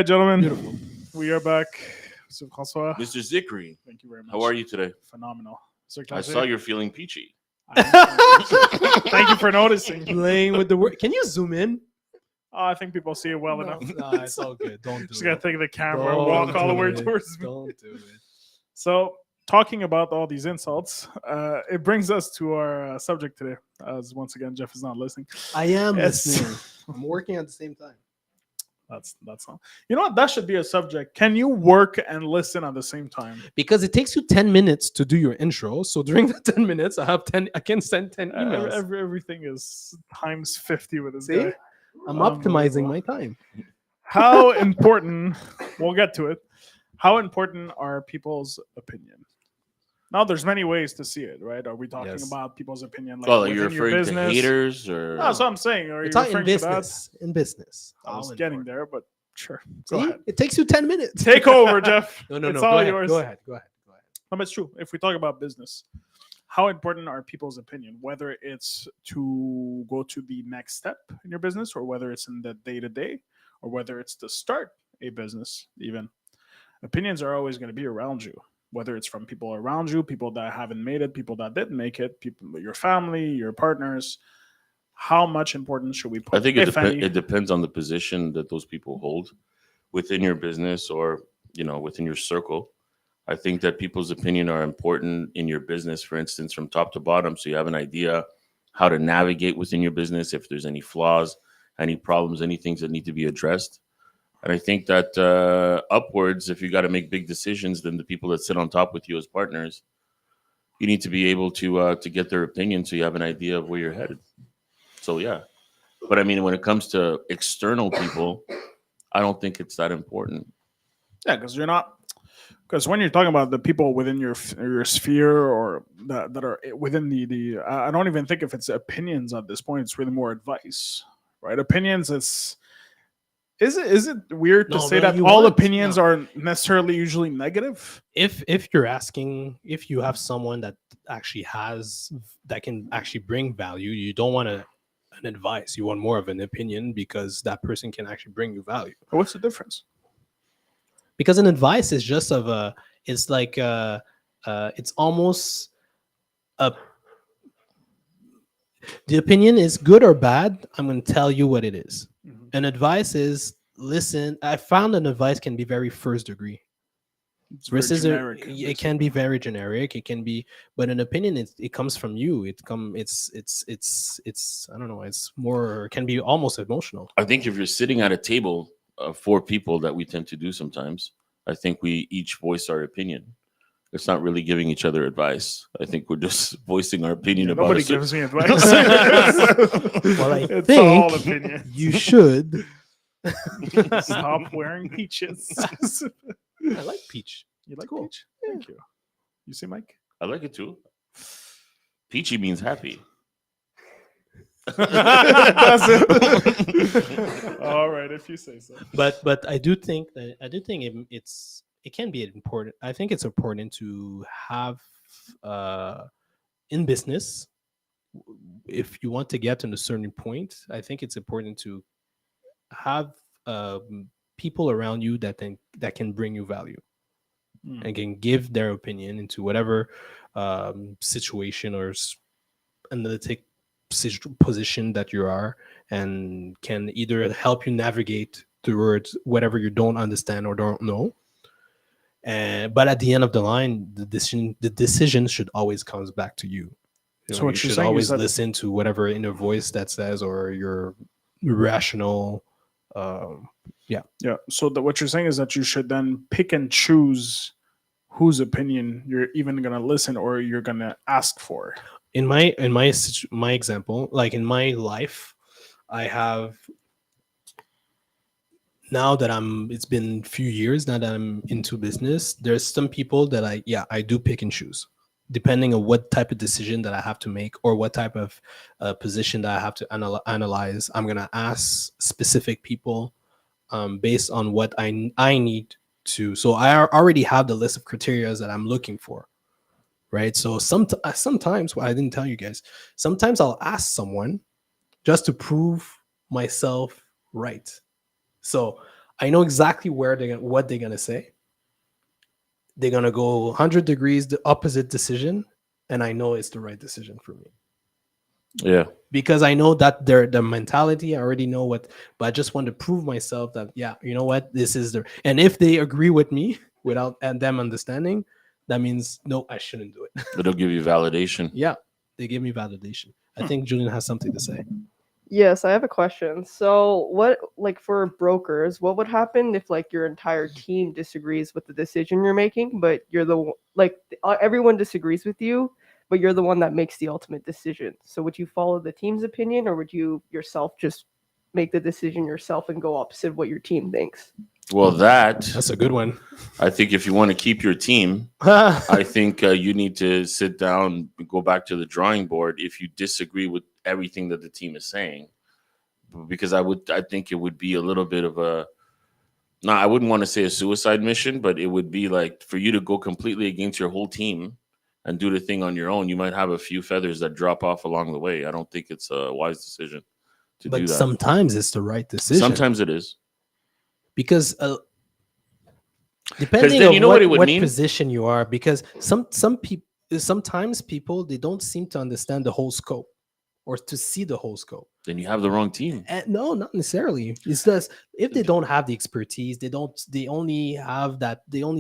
right, gentlemen. Beautiful. We are back. Mr. Francois, Mr. Zikri, thank you very much. how are you today? Phenomenal. Sir I Clancy, saw you're feeling peachy. Thank you for noticing. Playing with the word. Can you zoom in? I think people see it well enough. No, it's all good. Don't do Just it. gotta take the camera and Don't walk all the do way it. towards me. Don't do it. So, talking about all these insults, it brings us to our subject today. As once again, Jeff is not listening. I am Yes. listening. I'm working at the same time. That's all. You know what? That should be a subject. Can you work and listen at the same time? Because it takes you 10 minutes to do your intro. So during the 10 minutes, I can send 10 emails. Everything is times 50 with this See? guy. I'm optimizing Unbelievable. my time. How important? We'll get to it. How important are people's opinion? Now, there's many ways to see it, right? Are we talking Yes. about people's opinion like Oh, like you're within your referring to business? haters or No, that's what I'm saying. Are We're you talking referring to that? business. In business. I was How getting important. there, but sure. Go See? ahead. It takes you 10 minutes. Take over, Jeff. No, It's go all ahead. yours. Go ahead. Go ahead. No, but it's true. If we talk about business, how important are people's opinion? Whether it's to go to the next step in your business, or whether it's in the day to day, or whether it's to start a business, even opinions are always going to be around you. Whether it's from people around you, people that haven't made it, people that didn't make it, people, your family, your partners. How much importance should we put? I think it, if any? it depends on the position that those people hold within your business or within your circle. I think that people's opinion are important in your business, for instance, from top to bottom, so you have an idea how to navigate within your business, if there's any flaws, any problems, any things that need to be addressed. And I think that upwards, if you got to make big decisions, then the people that sit on top with you as partners, you need to be able to get their opinion so you have an idea of where you're headed. So yeah, but I mean, when it comes to external people, I don't think it's that important. Yeah, because you're not. Because when you're talking about the people within your sphere or that are within the I don't even think if it's opinions at this point. It's really more advice, right? Opinions. Is it weird to No, say no, that you all want- opinions no. are necessarily usually negative? If you're asking, if you have someone that actually that can actually bring value, you don't want an advice. You want more of an opinion because that person can actually bring you value. What's the difference? Because an advice is just it's like it's almost the opinion is good or bad. I'm going to tell you what it is. Mhm. An advice is listen. I found an advice can be very first degree. It's very Versus generic, it can be very generic. It can be, but an opinion it comes from you. It's I don't know. It's more can be almost emotional. I think if you're sitting at a table of four people that we tend to do sometimes, I think we each voice our opinion. It's not really giving each other advice. I think we're just voicing our opinion Yeah, about nobody a certain- gives me advice. Well, I it's think all opinion. You should. Stop wearing peaches. I like peach. You like Cool. peach? Thank you. You see, Mike? I like it too. Peachy means happy. That's it. All right, if you say so. But I do think it can be important. I think it's important to have in business, if you want to get to a certain point, I think it's important to have people around you that can bring you value and can give their opinion into whatever situation or analytic position that you are, and can either help you navigate towards whatever you don't understand or don't know. But at the end of the line, the decision should always comes back to you. So what you you're should saying is always that- listen to whatever inner voice that says, or your rational. Yeah. So what you're saying is that you should then pick and choose whose opinion you're even gonna listen or you're gonna ask for. In my example, like in my life, I have now that it's been a few years now that I'm into business. There's some people that I do pick and choose depending on what type of decision that I have to make or what type of position that I have to analyze. I'm gonna ask specific people based on what I need to. So I already have the list of criteria that I'm looking for, right? So sometimes, well, I didn't tell you guys, sometimes I'll ask someone just to prove myself right. So I know exactly what they're gonna say. They're gonna go 100 degrees the opposite decision, and I know it's the right decision for me Yeah. because I know that their mentality. I already know what, but I just want to prove myself that you know what, this is the. And if they agree with me without and them understanding, that means no, I shouldn't do it. It'll give you validation. Yeah, they give me validation. I think Julian has something to say. Yes, I have a question. So, what, like, for brokers, what would happen if, like, your entire team disagrees with the decision you're making, but you're everyone disagrees with you, but you're the one that makes the ultimate decision? So, would you follow the team's opinion, or would you yourself just make the decision yourself and go opposite what your team thinks? Well, That's a good one. I think if you want to keep your team, I think you need to sit down, go back to the drawing board if you disagree with everything that the team is saying, because I think it would be a little bit of I wouldn't want to say a suicide mission, but it would be like for you to go completely against your whole team and do the thing on your own. You might have a few feathers that drop off along the way. I don't think it's a wise decision to do But that. sometimes it's the right decision. Sometimes it is. Because depending then on you know what it would what mean? position you are, because sometimes people they don't seem to understand the whole scope or to see the whole scope. Then you have the wrong team. And no, not necessarily. It's just if they don't have the expertise, they only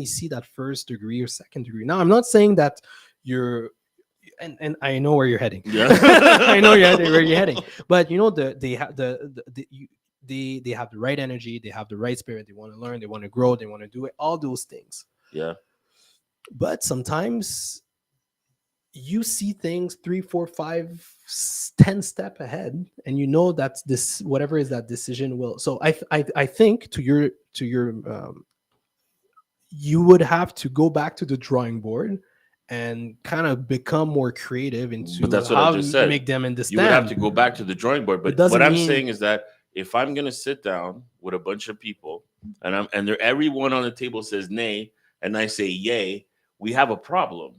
see that first degree or second degree. Now, I'm not saying that you're and I know where you're heading. Yeah. I know where you're heading. But you know, they have they have the right energy, they have the right spirit, they want to learn, they want to grow, they want to do it, all those things. Yeah. But sometimes you see things 3, 4, 5, 10 step ahead, and you know that this whatever is that decision will. So I think to your you would have to go back to the drawing board and kind of become more creative into But that's what how I just said. make them understand. You would have to go back to the drawing board. But doesn't what I'm mean- saying is that if I'm gonna sit down with a bunch of people and everyone on the table says nay and I say yay, we have a problem.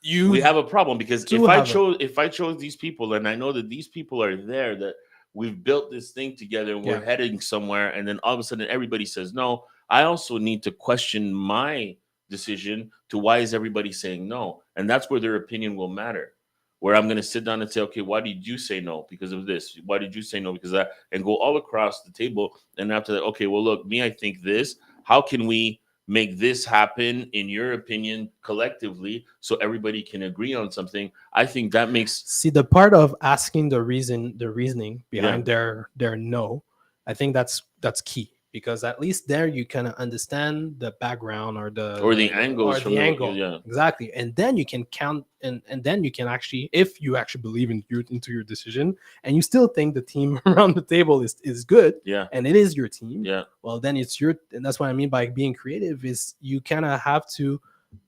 We have a problem because if I chose these people and I know that these people are there, that we've built this thing together and we're heading somewhere, and then all of a sudden everybody says no, I also need to question my decision to why is everybody saying no, and that's where their opinion will matter. Where I'm going to sit down and say, okay, why did you say no? Because of this. Why did you say no? Because of that, and go all across the table. And after that, okay, well, look, I think this. How can we make this happen, in your opinion, collectively, so everybody can agree on something? I think that makes the part of asking the reasoning behind their no. I think that's key, because at least there you kind of understand the background or the angles from the angle. Yeah. Exactly. And then you can count and then you can actually, if you actually believe into your decision and you still think the team around the table is good, and it is your team, well, then it's and that's what I mean by being creative, is you kind of have to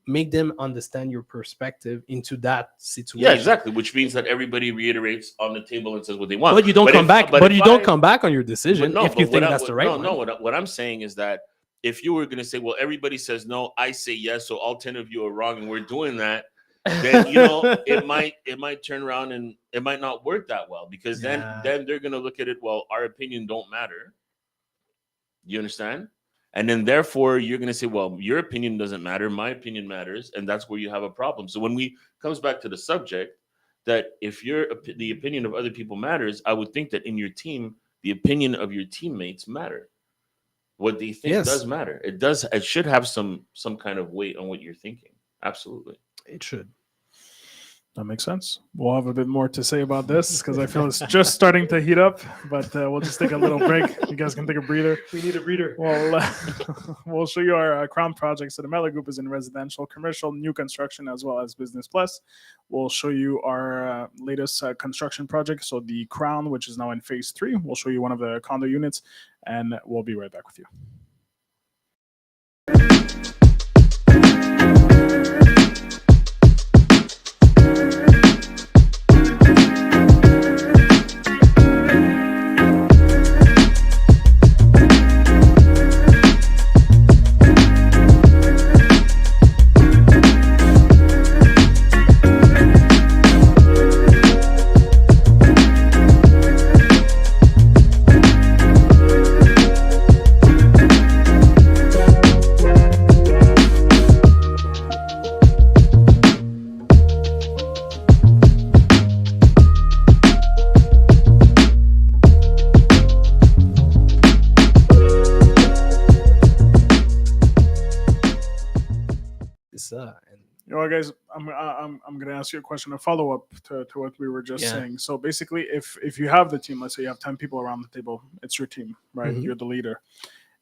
make them understand your perspective into that situation. Yeah, exactly. Which means that everybody reiterates on the table and says what they want. But you don't come back. But you don't come back on your decision if you think that's the right one. No, what I'm saying is that if you were going to say, well, everybody says no, I say yes, so all 10 of you are wrong, and we're doing that, then it might turn around and it might not work that well, because then they're going to look at it. Well, our opinion don't matter. You understand? And then therefore you're going to say, well, your opinion doesn't matter, my opinion matters, and that's where you have a problem. So when we comes back to the subject, that if the opinion of other people matters, I would think that in your team, the opinion of your teammates matter. What they think does matter. It does. It should have some kind of weight on what you're thinking. Absolutely, it should. That makes sense. We'll have a bit more to say about this because I feel it's just starting to heat up, but we'll just take a little break. You guys can take a breather. We need a breather. We'll show you our Crown project. So the Meller Group is in residential, commercial, new construction, as well as Business Plus. We'll show you our latest construction project. So the Crown, which is now in phase 3. We'll show you one of the condo units, and we'll be right back with you. And You know what, guys? I'm gonna ask you a question, a follow up to what we were just Yeah. saying. So basically, if you have the team, let's say you have 10 people around the table, it's your team, right? Mhm. You're the leader,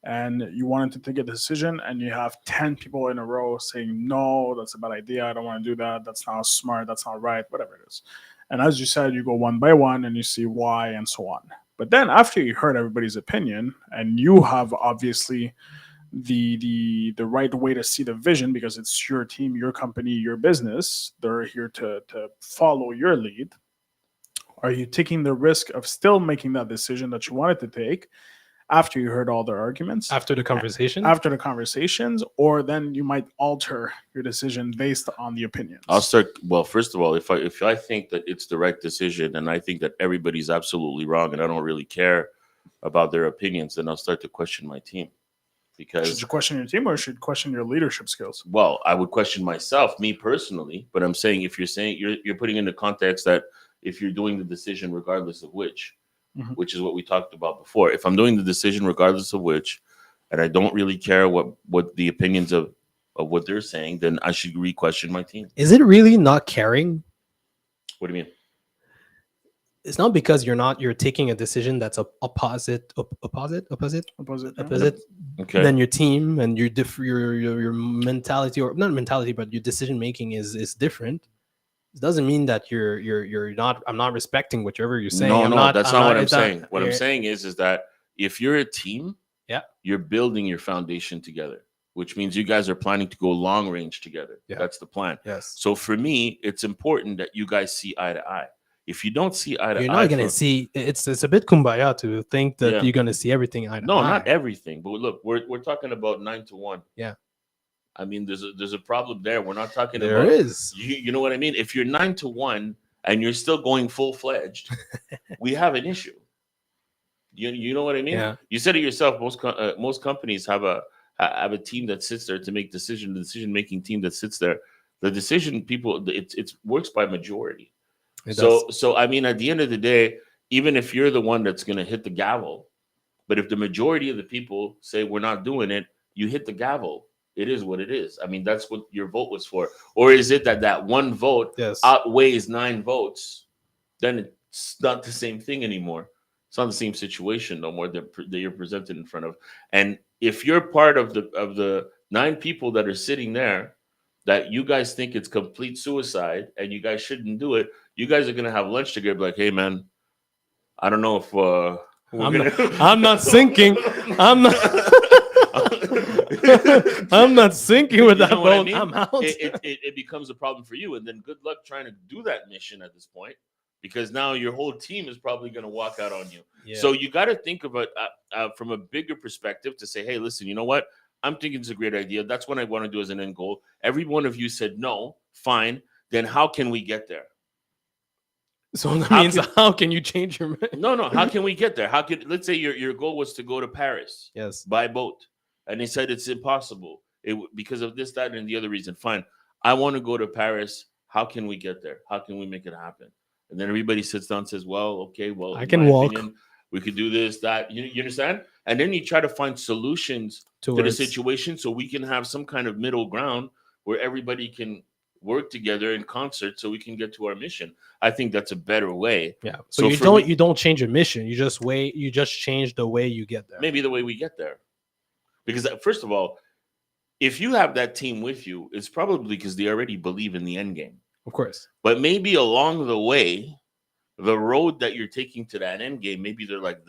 and you wanted to take a decision, and you have 10 people in a row saying, "No, that's a bad idea. I don't want to do that. That's not smart. That's not right. Whatever it is." And as you said, you go one by one, and you see why, and so on. But then after you heard everybody's opinion, and you have obviously the right way to see the vision because it's your team, your company, your business. They're here to follow your lead. Are you taking the risk of still making that decision that you wanted to take after you heard all their arguments, after the conversation, after the conversations, or then you might alter your decision based on the opinions? I'll start. Well, first of all, if I think that it's the right decision and I think that everybody's absolutely wrong and I don't really care about their opinions, then I'll start to question my team. Should Because, you question your team or should you question your leadership skills? well, I would question myself, me personally. But I'm saying if you're saying you're putting into context that if you're doing the decision regardless of which, Mhm. which is what we talked about before. If I'm doing the decision regardless of which, and I don't really care what the opinions of what they're saying, then I should re-question my team. is it really not caring? What do you mean? It's not because you're taking a decision that's opposite Opposite, yeah. Okay. than your team, and your mentality, or not mentality, but your decision making is different. It doesn't mean that you're not. I'm not respecting whatever you're saying. That's not what I'm it's not- saying. What I'm yeah. saying is that if you're a team, Yeah. you're building your foundation together, which means you guys are planning to go long range together. Yeah. That's the plan. Yes. So for me, it's important that you guys see eye to eye. If you don't see eye to You're eye, not gonna see. It's a bit kumbaya to think that Yeah. you're gonna see everything eye to no, eye. not everything. But look, we're talking about 9-1. Yeah. I mean, there's a problem there. We're not talking There about is. you know what I mean? If you're 9-1 and you're still going full fledged, we have an issue. You know what I mean? Yeah. You said it yourself. Most companies have a team that sits there to make the decision making team that sits there. The decision people it works by majority. It does. So I mean, at the end of the day, even if you're the one that's going to hit the gavel, but if the majority of the people say we're not doing it, you hit the gavel. It is what it is. I mean, that's what your vote was for. Or is it that one vote Yes. outweighs 9 votes? Then it's not the same thing anymore. It's not the same situation no more that you're presented in front of. And if you're part of the 9 people that are sitting there, that you guys think it's complete suicide and you guys shouldn't do it, you guys are gonna have lunch together, be like, hey man, I don't know if I'm not sinking. I'm not. I'm not sinking with You that know what I boat. mean? I'm out. It becomes a problem for you, and then good luck trying to do that mission at this point, because now your whole team is probably going to walk out on you. Yeah. So you got to think of it from a bigger perspective to say, hey, listen, you know what? I'm thinking it's a great idea. That's what I want to do as an end goal. Every one of you said no, fine. Then how can we get there? So that How means how can you change your mind? No. How can we get there? How could, let's say your goal was to go to Paris Yes. by boat, and they said it's impossible because of this, that, and the other reason. Fine. I want to go to Paris. How can we get there? How can we make it happen? And then everybody sits down and says, well, okay, well, I in can my walk. opinion, we could do this, that. You understand? And then you try to find solutions to the Towards- situation so we can have some kind of middle ground where everybody can work together in concert so we can get to our mission. I think that's a better way. Yeah. So So you for don't me- you don't change your mission. You just change the way you get there. Maybe the way we get there. Because first of all, if you have that team with you, it's probably because they already believe in the end game. Of course. But maybe along the way, the road that you're taking to that end game, maybe they're like,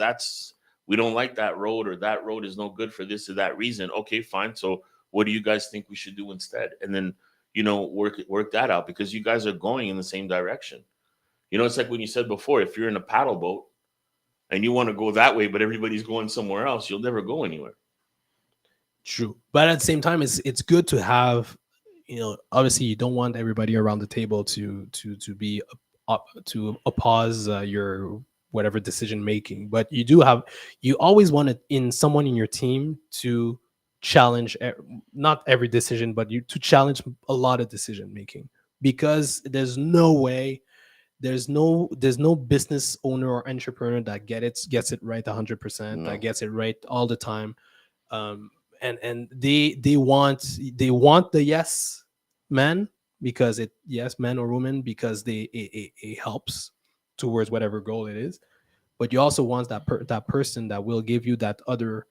we don't like that road, or that road is no good for this or that reason. Okay, fine. So what do you guys think we should do instead? And then, work that out, because you guys are going in the same direction. It's like when you said before, if you're in a paddle boat and you want to go that way, but everybody's going somewhere else, you'll never go anywhere. True. But at the same time, it's good to have, obviously you don't want everybody around the table to be to oppose your whatever decision making, but you always want in someone in your team to challenge not every decision, but to challenge a lot of decision making, because there's no business owner or entrepreneur that gets it right 100%, No. that gets it right all the time. And they want the yes, man because man or woman because it helps towards whatever goal it is, but you also want that person that will give you that other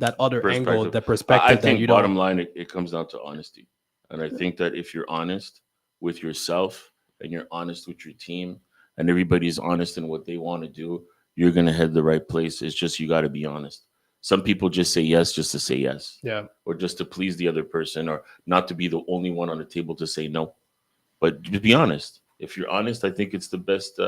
angle, Perspective. the perspective I that think you bottom don't. line, it comes down to honesty. And I think that if you're honest with yourself and you're honest with your team and everybody's honest in what they want to do, you're going to head the right place. It's just you got to be honest. Some people just say yes just to say yes, Yeah. or just to please the other person, or not to be the only one on the table to say no. But to be honest, if you're honest, I think it's the best.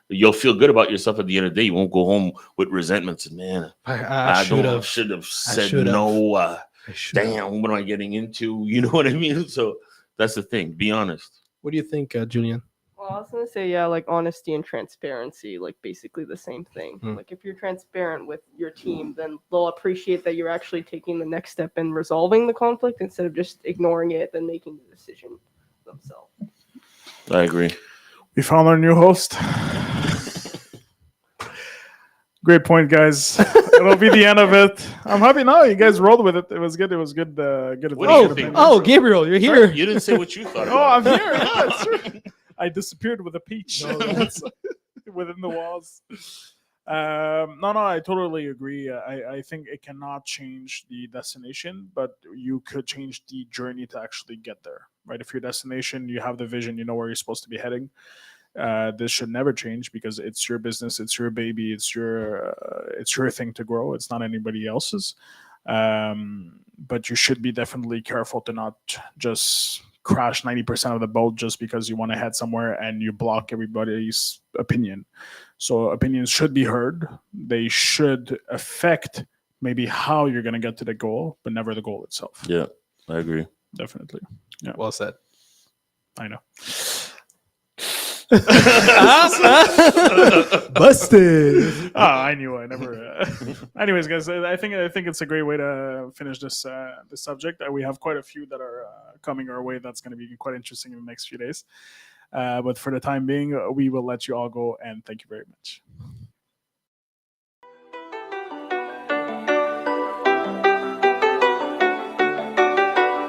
You'll feel good about yourself at the end of the day. You won't go home with resentments and man, I should have said should've. no. I should. Damn, what am I getting into? You know what I mean? So that's the thing. Be honest. What do you think, Julian? Well, I was gonna say, yeah, like honesty and transparency, like basically the same thing. Hmm. Like if you're transparent with your team, then they'll appreciate that you're actually taking the next step in resolving the conflict instead of just ignoring it and making the decision themselves. I agree. We found our new host. Great point, guys. It'll be the end of it. I'm happy now. You guys rolled with it. It was good. It was good. Good. What do you good think? opinion. Oh, Gabriel, you're here. You didn't say what you thought. Oh, I'm about here. Yeah, it's true. I disappeared with a peach within the walls. No, I totally agree. I think it cannot change the destination, but you could change the journey to actually get there. Right? If your destination, you have the vision, you know where you're supposed to be heading. This should never change because it's your business, it's your baby, it's your thing to grow. It's not anybody else's. But you should be definitely careful to not just crash 90% of the boat just because you want to head somewhere and you block everybody's opinion. So opinions should be heard. They should affect maybe how you're going to get to the goal, but never the goal itself. Yeah, I agree. Definitely. Yeah. Well said. I know. Busted. I knew I never. Anyways, guys, I think it's a great way to finish this subject. We have quite a few that are coming our way. That's going to be quite interesting in the next few days. But for the time being, we will let you all go, and thank you very much.